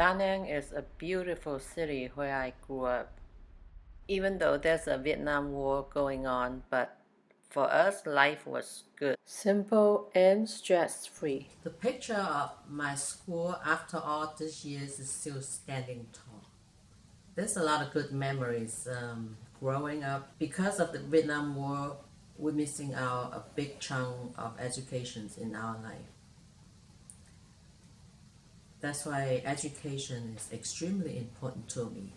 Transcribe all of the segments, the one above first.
Da Nang is a beautiful city where I grew up. Even though there's a Vietnam War going on, but for us, life was good. Simple and stress-free. The picture of my school after all these years is still standing tall. There's a lot of good memories growing up. Because of the Vietnam War, we're missing out a big chunk of educations in our life. That's why education is extremely important to me.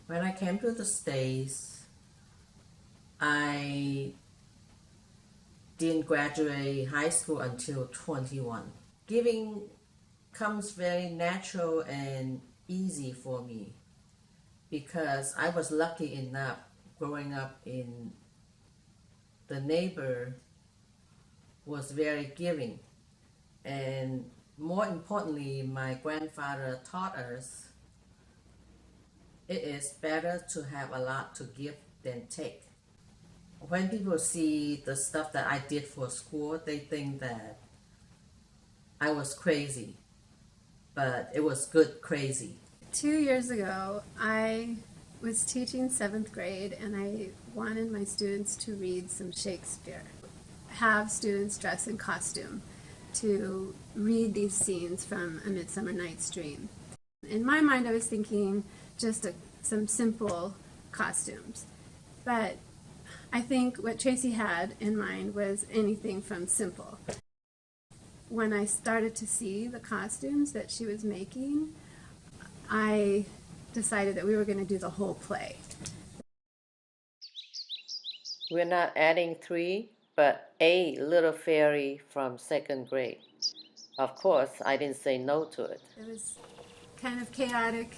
When I came to the States, I didn't graduate high school until 21. Giving comes very natural and easy for me because I was lucky enough growing up in the neighbor was very giving, and more importantly, my grandfather taught us it is better to have a lot to give than take. When people see the stuff that I did for school, they think that I was crazy, but it was good crazy. 2 years ago, I was teaching 7th grade and I wanted my students to read some Shakespeare. Have students dress in costume to read these scenes from A Midsummer Night's Dream. In my mind, I was thinking just some simple costumes. But I think what Tracy had in mind was anything from simple. When I started to see the costumes that she was making, I decided that we were going to do the whole play. We're not adding 3, but a little fairy from 2nd grade. Of course, I didn't say no to it. It was kind of chaotic.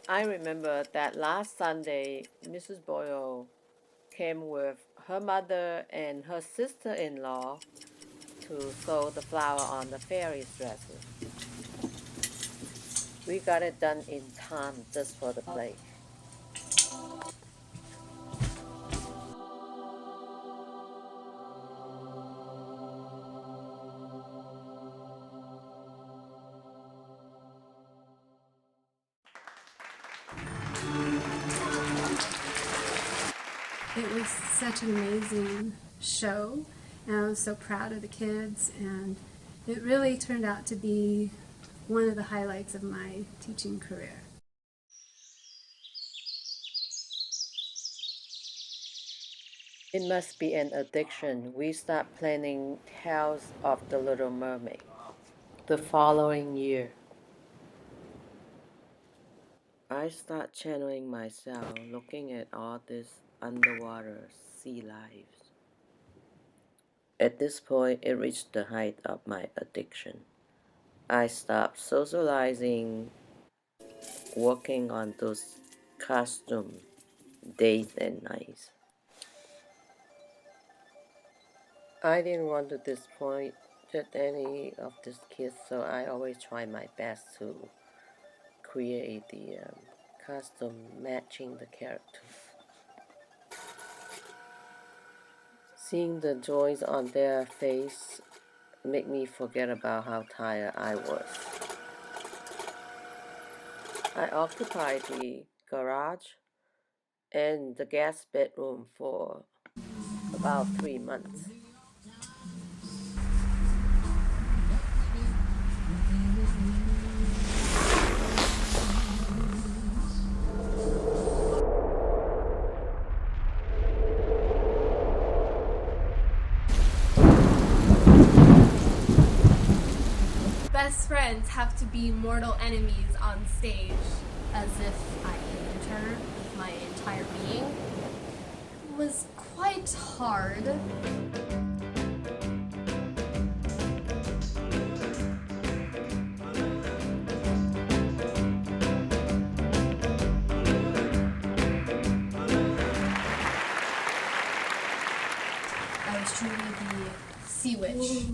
I remember that last Sunday, Mrs. Boyle came with her mother and her sister-in-law to sew the flower on the fairy's dresses. We got it done in time just for the play. It was such an amazing show, and I was so proud of the kids, and it really turned out to be one of the highlights of my teaching career. It must be an addiction. We stopped planning Tales of the Little Mermaid the following year. I start channeling myself, looking at all this underwater sea lives. At this point, it reached the height of my addiction. I stopped socializing, working on those costumes days and nights. I didn't want to disappoint any of these kids, so I always try my best to create the costume matching the characters. Seeing the joys on their face make me forget about how tired I was. I occupied the garage and the guest bedroom for about 3 months. Best friends have to be mortal enemies on stage, as if I hated her with my entire being. It was quite hard. I was truly the sea witch.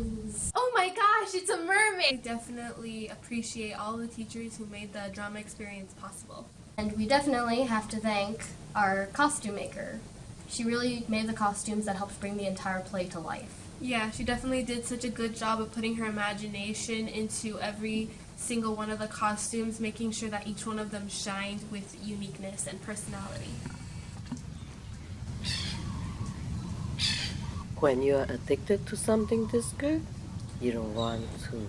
Oh my gosh, it's a mermaid! I definitely appreciate all the teachers who made the drama experience possible. And we definitely have to thank our costume maker. She really made the costumes that helped bring the entire play to life. Yeah, she definitely did such a good job of putting her imagination into every single one of the costumes, making sure that each one of them shined with uniqueness and personality. When you are addicted to something this good, you don't want to